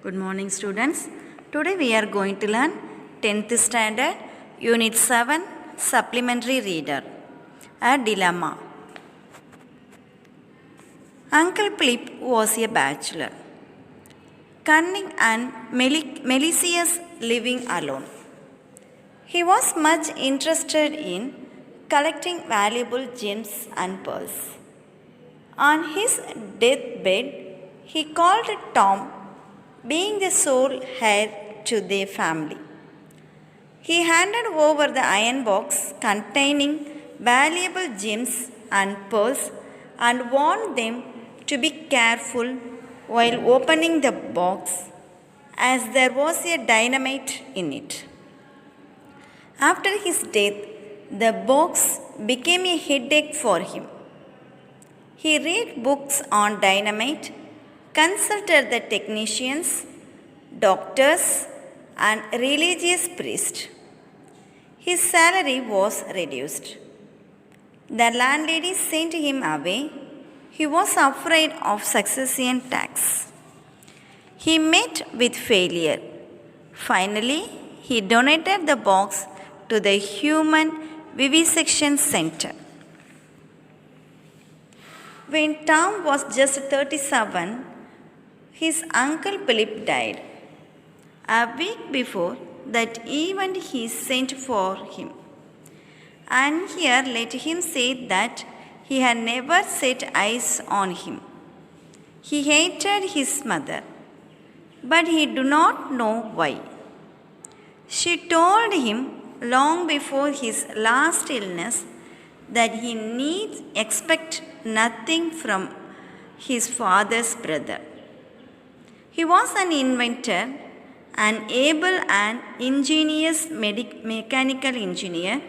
Good morning, students. Today we are going to learn 10th standard, Unit 7, Supplementary Reader. A dilemma. Uncle Philip was a bachelor, cunning and malicious, living alone. He was much interested in collecting valuable gems and pearls. On his deathbed, he called Tom, being the sole heir to their family. He handed over the iron box containing valuable gems and pearls and warned them to be careful while opening the box, as there was a dynamite in it. After his death, the box became a headache for him. He read books on dynamite, consulted the technicians, doctors, and religious priests. His salary was reduced. The landlady sent him away. He was afraid of succession tax. He met with failure. Finally, he donated the box to the Human Vivisection Center. When Tom was just 37, his uncle Philip died. A week before that event, he sent for him. And here let him say that he had never set eyes on him. He hated his mother, but he did not know why. She told him long before his last illness that he need expect nothing from his father's brother. He was an inventor, an able and ingenious mechanical engineer,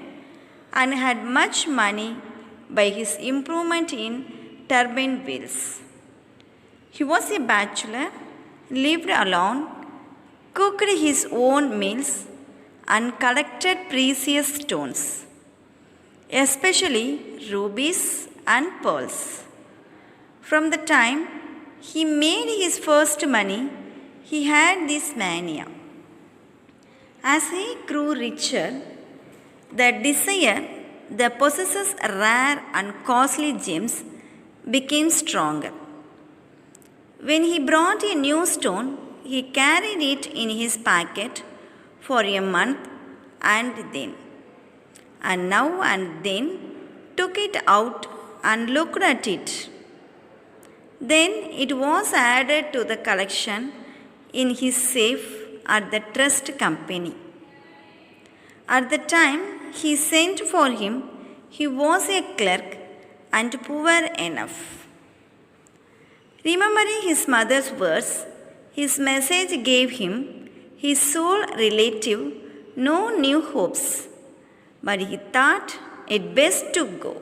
and had much money by his improvement in turbine wheels. He was a bachelor, lived alone, cooked his own meals, and collected precious stones, especially rubies and pearls. From the time he made his first money, he had this mania. As he grew richer, the desire that possesses rare and costly gems became stronger. When he brought a new stone, he carried it in his pocket for a month and now and then took it out and looked at it. Then it was added to the collection in his safe at the trust company. At the time he sent for him, he was a clerk and poor enough. Remembering his mother's words, his message gave him, his sole relative, no new hopes, but he thought it best to go.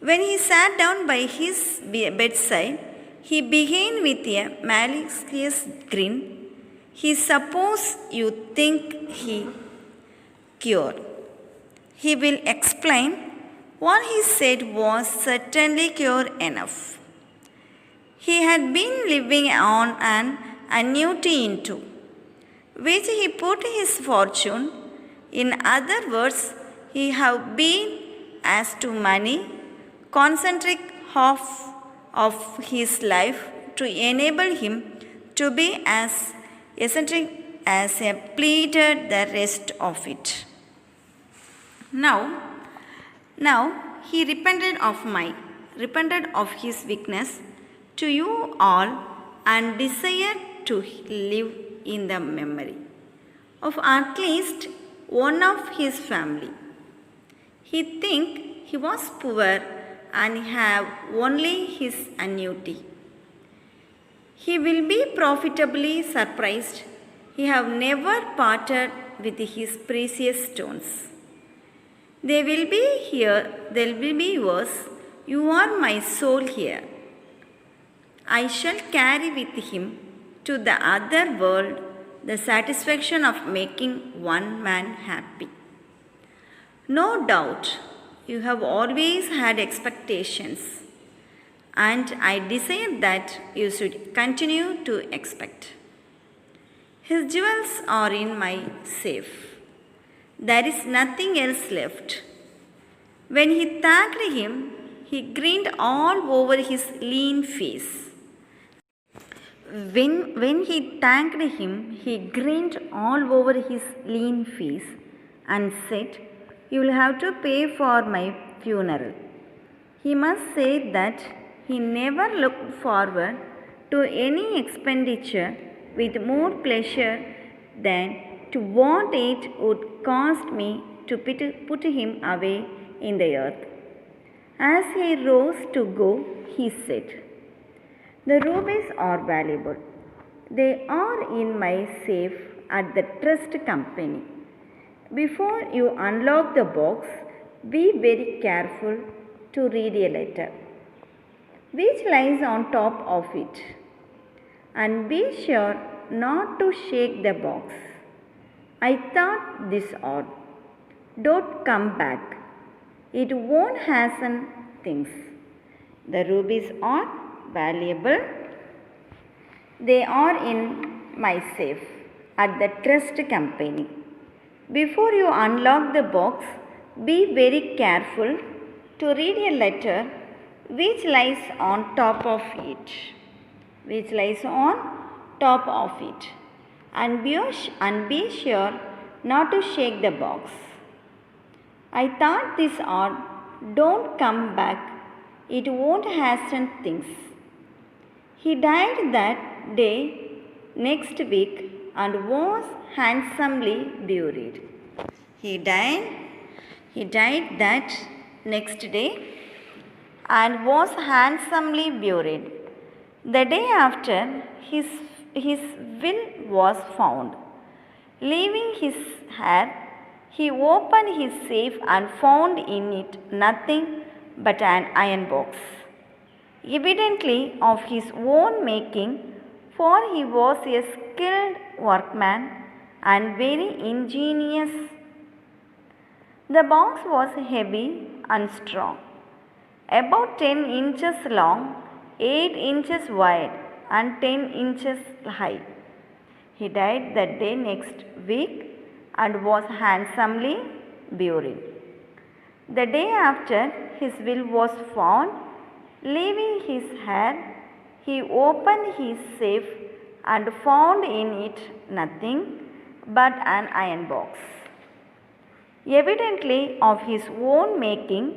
When he sat down by his bedside, he began with a malicious grin. He suppose you think he cured. He will explain. What he said was certainly cure enough. He had been living on an annuity into which he put his fortune. In other words, he had been, as to money, concentric half of his life to enable him to be as eccentric as he pleaded the rest of it. Now he repented of his weakness to you all and desired to live in the memory of at least one of his family. He think he was poor and have only his annuity. He will be profitably surprised he have never parted with his precious stones. They will be yours. You are my soul here. I shall carry with him to the other world the satisfaction of making one man happy. No doubt you have always had expectations, and I desire that you should continue to expect. His jewels are in my safe. There is nothing else left. When he thanked him, he grinned all over his lean face. When he thanked him, he grinned all over his lean face and said, "You will have to pay for my funeral." He must say that he never looked forward to any expenditure with more pleasure than to what it would cost me to put him away in the earth. As he rose to go, he said, "The rubies are valuable. They are in my safe at the trust company. Before you unlock the box, be very careful to read a letter which lies on top of it, and be sure not to shake the box. I thought this odd. Don't come back. It won't hasten things. The rubies are valuable. They are in my safe at the trust company. Before you unlock the box, be very careful to read a letter which lies on top of it. Which lies on top of it. And be sure not to shake the box. I thought this odd. Don't come back. It won't hasten things. He died that day next week and was handsomely buried. He died that next day and was handsomely buried. The day after, his will was found. Leaving his heir, he opened his safe and found in it nothing but an iron box, evidently of his own making, for he was a skilled workman and very ingenious. The box was heavy and strong, about 10 inches long, 8 inches wide, and 10 inches high. He died that day next week and was handsomely buried. The day after, his will was found. Leaving his heir, he opened his safe and found in it nothing but an iron box, evidently of his own making,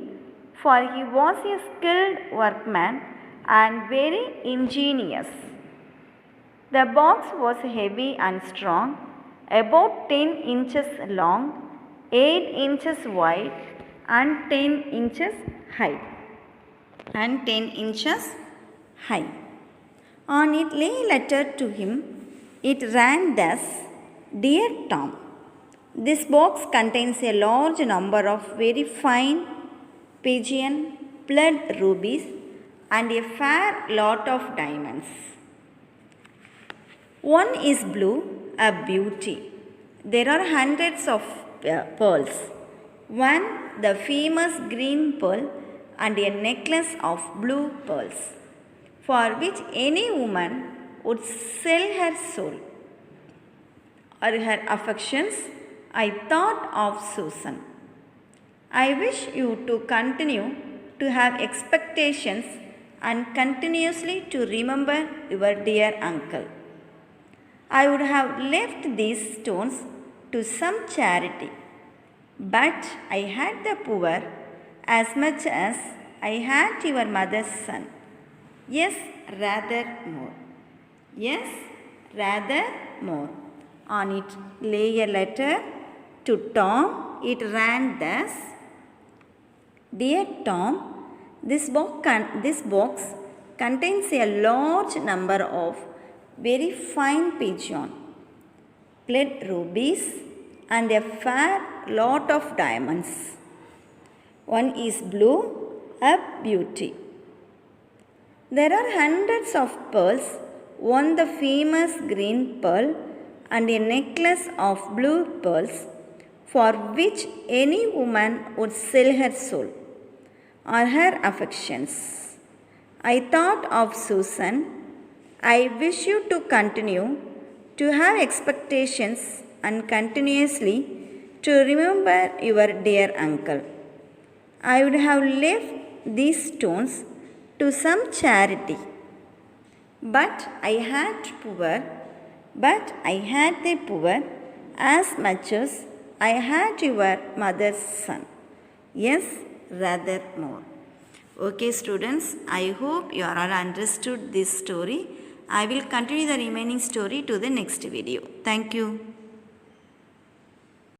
for he was a skilled workman and very ingenious. The box was heavy and strong, about 10 inches long, 8 inches wide, and 10 inches high. On it lay a letter to him. It ran thus: "Dear Tom, this box contains a large number of very fine Pigeon blood rubies and a fair lot of diamonds. One is blue, a beauty. There are hundreds of pearls. One, the famous green pearl, and a necklace of blue pearls, for which any woman would sell her soul or her affections. I thought of Susan. I wish you to continue to have expectations and continuously to remember your dear uncle. I would have left these stones to some charity, but I had the poor as much as I had your mother's son. Yes, rather more. Yes, rather more." On it lay a letter to Tom. It ran thus: "Dear Tom, this box contains a large number of very fine pigeon, blood rubies, and a fair lot of diamonds. One is blue, a beauty. There are hundreds of pearls, one the famous green pearl, and a necklace of blue pearls, for which any woman would sell her soul or her affections. I thought of Susan. I wish you to continue to have expectations and continuously to remember your dear uncle. I would have left these stones to some charity. But I had the poor as much as I had your mother's son. Yes, rather more. Okay, students, I hope you are all understood this story. I will continue the remaining story to the next video. Thank you.